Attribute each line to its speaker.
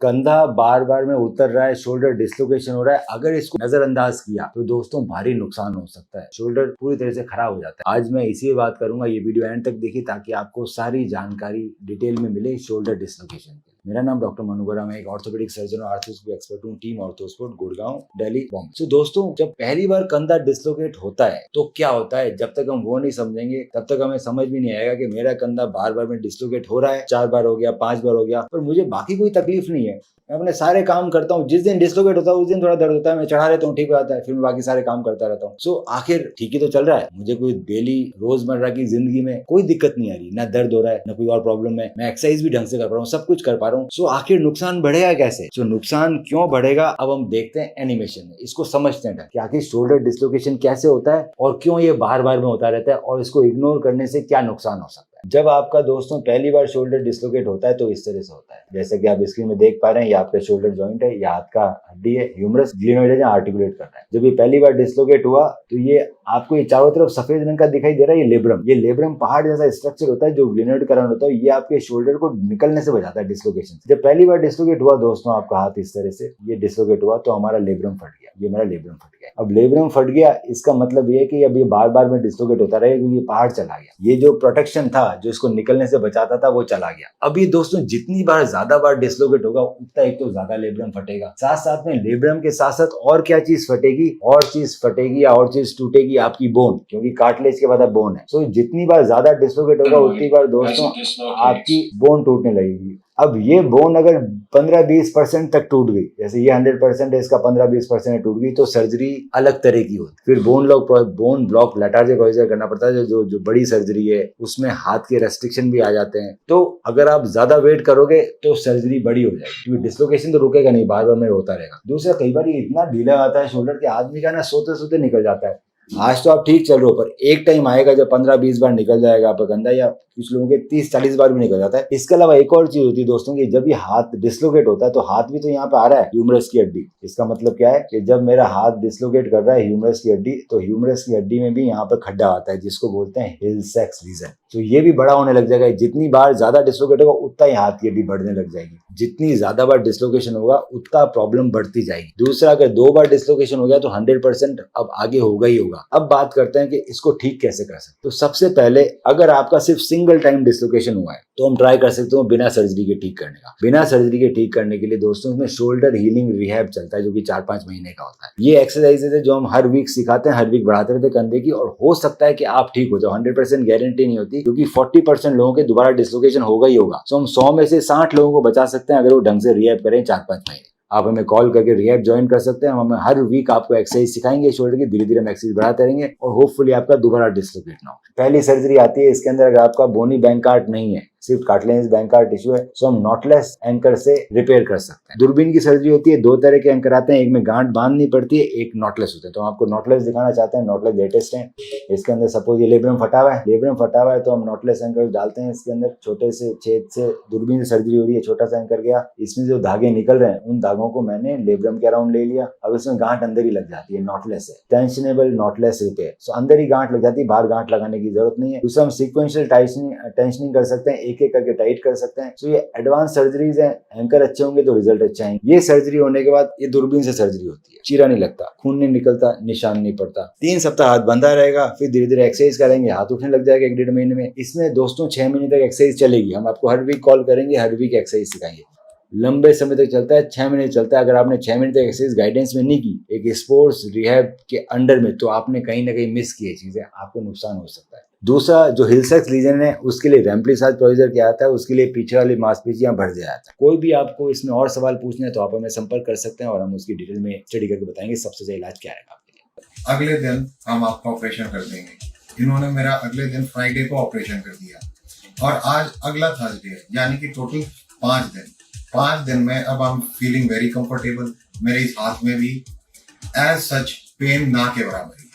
Speaker 1: कंधा बार बार में उतर रहा है, शोल्डर डिस्लोकेशन हो रहा है, अगर इसको नजरअंदाज किया तो दोस्तों भारी नुकसान हो सकता है, शोल्डर पूरी तरह से खराब हो जाता है। आज मैं इसी बात करूंगा, ये वीडियो एंड तक देखिए ताकि आपको सारी जानकारी डिटेल में मिले शोल्डर डिस्लोकेशन की। मेरा नाम डॉक्टर मनु गोरा, मैं एक ऑर्थोपेडिक सर्जन और आर्थोस्कोपी एक्सपर्ट हूँ, टीम ऑर्थोस्पोर्ट गुड़गांव, दिल्ली, बॉम्बे। तो दोस्तों जब पहली बार कंधा डिस्लोकेट होता है तो क्या होता है, जब तक हम वो नहीं समझेंगे तब तक हमें समझ भी नहीं आएगा कि मेरा कंधा बार बार में डिस्लोकेट हो रहा है, 4 बार हो गया, 5 बार हो गया, पर मुझे बाकी कोई तकलीफ नहीं है। मैं अपने सारे काम करता हूँ, जिस दिन डिस्लोकेट होता है उस दिन थोड़ा दर्द होता है, मैं चढ़ा रहता हूँ, ठीक हो जाता है, फिर मैं बाकी सारे काम करता रहता हूँ। सो आखिर ठीक ही तो चल रहा है, मुझे कोई डेली रोजमर्रा की जिंदगी में कोई दिक्कत नहीं आ रही, ना दर्द हो रहा है, ना कोई और प्रॉब्लम है, मैं एक्सरसाइज भी ढंग से कर पा रहा हूँ, सब कुछ कर पा रहा हूँ। सो आखिर नुकसान बढ़ेगा कैसे? सो नुकसान क्यों बढ़ेगा अब हम देखते हैं एनिमेशन में, इसको समझते हैं कि आखिर शोल्डर डिस्लोकेशन कैसे होता है और क्यों ये बार बार में होता रहता है और इसको इग्नोर करने से क्या नुकसान हो सकता है। जब आपका दोस्तों पहली बार शोल्डर डिस्लोकेट होता है तो इस तरह से होता है, जैसे कि आप स्क्रीन में देख पा रहे हैं, ये आपका शोल्डर जॉइंट है, ये हाथ का हड्डी है, ह्यूमरस ग्लिनोइड है, आर्टिकुलेट कर रहा है। जब ये पहली बार डिस्लोकेट हुआ तो ये आपको ये चारों तरफ सफेद रंग का दिखाई दे रहा है, ये लेब्रम पहाड़ जैसा स्ट्रक्चर होता है जो ग्लिनोइड का रंग होता है, ये आपके शोल्डर को निकलने से बचाता है डिस्लोकेशन। जब पहली बार डिस्लोकेट हुआ दोस्तों आपका हाथ इस तरह से ये डिस्लोकेट हुआ तो हमारा लेब्रम फट गया, ये मेरा लेब्रम फट गया। अब लेब्रम फट गया इसका मतलब ये है कि अब ये बार बार में डिस्लोकेट होता रहेगा क्योंकि ये पहाड़ चला गया, ये जो प्रोटेक्शन था जो इसको निकलने से बचाता था वो चला गया। अब ये दोस्तों जितनी बार ज्यादा बार डिस्लोकेट होगा उतना एक तो ज्यादा लेब्रम फटेगा, साथ साथ में लेब्रम के साथ साथ और क्या चीज फटेगी, और चीज फटेगी या और चीज टूटेगी, आपकी बोन, क्योंकि कार्टिलेज के बाद अब बोन है। सो जितनी बार ज्यादा डिस्लोकेट होगा उतनी बार दोस्तों आपकी बोन टूटने लगेगी। अब ये बोन अगर 15-20% तक टूट गई, जैसे ये 100% है, इसका 15-20% टूट गई तो सर्जरी अलग तरह की होती है। फिर बोन ब्लॉक लेटार्जिक प्रोसीजर करना पड़ता है, जो बड़ी सर्जरी है उसमें हाथ के रेस्ट्रिक्शन भी आ जाते हैं। तो अगर आप ज्यादा वेट करोगे तो सर्जरी बड़ी हो जाएगी, क्योंकि डिस्लोकेशन तो रुकेगा नहीं, बार बार में होता रहेगा। दूसरा, कई बार ये इतना ढीला आता है शोल्डर के आदमी का ना सोते सोते निकल जाता है। आज तो आप ठीक चल रहे हो, पर एक टाइम आएगा जब 15-20 बार निकल जाएगा आपका कंधा, या कुछ लोगों के 30-40 बार भी निकल जाता है। इसके अलावा एक और चीज होती है दोस्तों की, जब ये हाथ डिस्लोकेट होता है तो हाथ भी तो यहाँ पे आ रहा है, ह्यूमरस की हड्डी। इसका मतलब क्या है कि जब मेरा हाथ डिस्लोकेट कर रहा है ह्यूमरस की हड्डी, तो ह्यूमरस की हड्डी में भी यहाँ पर खड्डा आता है जिसको बोलते हैं हिल सेक्स रीजन। तो ये भी बड़ा होने लग जाएगा, जितनी बार ज्यादा डिस्लोकेट होगा उतना ही हाथ की हड्डी बढ़ने लग जाएगी, जितनी ज्यादा बार डिस्लोकेशन होगा उतना प्रॉब्लम बढ़ती जाएगी। दूसरा, अगर 2 बार डिस्लोकेशन हो गया तो 100% अब आगे होगा ही होगा। अब बात करते हैं कि इसको ठीक कैसे कर सकते हैं। तो सबसे पहले अगर आपका सिर्फ सिंगल टाइम डिस्लोकेशन हुआ है तो हम ट्राई कर सकते हो बिना सर्जरी के ठीक करने का। बिना सर्जरी के ठीक करने के लिए दोस्तों इसमें शोल्डर हीलिंग रिहैब चलता है, जो कि 4-5 महीने का होता है। ये एक्सरसाइजेज है जो हम हर वीक सिखाते हैं, हर वीक बढ़ाते रहते हैं कंधे की, और हो सकता है कि आप ठीक हो जाओ। 100% गारंटी नहीं होती, क्योंकि 40% लोगों के दोबारा डिस्लोकेशन होगा ही होगा। तो हम 100 में से 60 लोगों को बचा सकते हैं अगर वो ढंग से रिहैब करें 4-5 महीने। आप हमें कॉल करके रिहैब ज्वाइन कर सकते हैं, हम हर वीक आपको एक्सरसाइज सिखाएंगे शोल्डर की, धीरे धीरे हम एक्सरसाइज बढ़ाते रहेंगे और होपफुली आपका दोबारा डिस्लोकेट ना हो। पहली सर्जरी आती है, इसके अंदर अगर आपका बोनी बैंकार्ट नहीं है, सिर्फ कार्टिलेज बैंकार्ट टिश्यू है, तो हम नॉटलेस एंकर से रिपेयर कर सकते हैं। दूरबीन की सर्जरी होती है, 2 तरह के एंकर आते हैं, एक में गांठ बांधनी पड़ती है, एक नॉटलेस होते हैं। तो हम आपको नॉटलेस दिखाना चाहते हैं, नॉटलेस लेटेस्ट है। इसके अंदर सपोज ये लेब्रम फटा हुआ है तो हम नॉटलेस एंकर डालते हैं, इसके अंदर छोटे से छेद से दूरबीन से सर्जरी हो रही है, छोटा सा एंकर गया, इसमें जो धागे निकल रहे हैं उन धागों को मैंने लेब्रम के अराउंड ले लिया। अब इसमें गांठ अंदर ही लग जाती है, नॉटलेस है, टेंशनेबल नॉटलेस रिपेयर। सो अंदर ही गांठ लग जाती है, बाहर गांठ लगाने की जरूरत नहीं है। दूसरा, हम सीक्वेंशियल टेंशनिंग कर सकते हैं, एक एक करके टाइट कर सकते हैं। तो ये एडवांस सर्जरीज हैं, एंकर अच्छे होंगे तो रिजल्ट अच्छे आएंगे। ये सर्जरी होने के बाद ये दूरबीन से सर्जरी होती है, चीरा नहीं लगता, खून नहीं निकलता, निशान नहीं पड़ता। 3 सप्ताह हाथ बंधा रहेगा, फिर धीरे धीरे एक्सरसाइज करेंगे, हाथ उठने लग जाएगा 1-1.5 महीने में। इसमें दोस्तों 6 महीने तक एक्सरसाइज चलेगी, हम आपको हर वीक कॉल करेंगे, हर वीक एक्सरसाइज सिखाएंगे। लंबे समय तक चलता है, 6 महीने चलता है। अगर आपने 6 महीने तक एक्सरसाइज गाइडेंस में नहीं की, एक स्पोर्ट्स रिहैब के अंडर में, तो आपने कहीं ना कहीं मिस की चीजें, आपको नुकसान हो सकता है। दूसरा, जो हिल सेक्स रीजन है उसके लिए रैम्पलीसाज प्रोसीजर क्या आता है, उसके लिए पीछे वाली मांसपेशियां बढ़ जाता है। कोई भी आपको इसमें और सवाल पूछने हैं तो आप हमें संपर्क कर सकते हैं और हम उसकी डिटेल में स्टडी करके बताएंगे सबसे सही इलाज क्या रहेगा आपके लिए।
Speaker 2: अगले दिन हम आपका ऑपरेशन कर देंगे। इन्होंने मेरा अगले दिन फ्राइडे को ऑपरेशन कर दिया और आज अगला थर्सडे है, यानी कि टोटल 5 दिन में अब I am feeling very comfortable. मेरे इस हाथ में भी एज सच पेन ना के बराबर।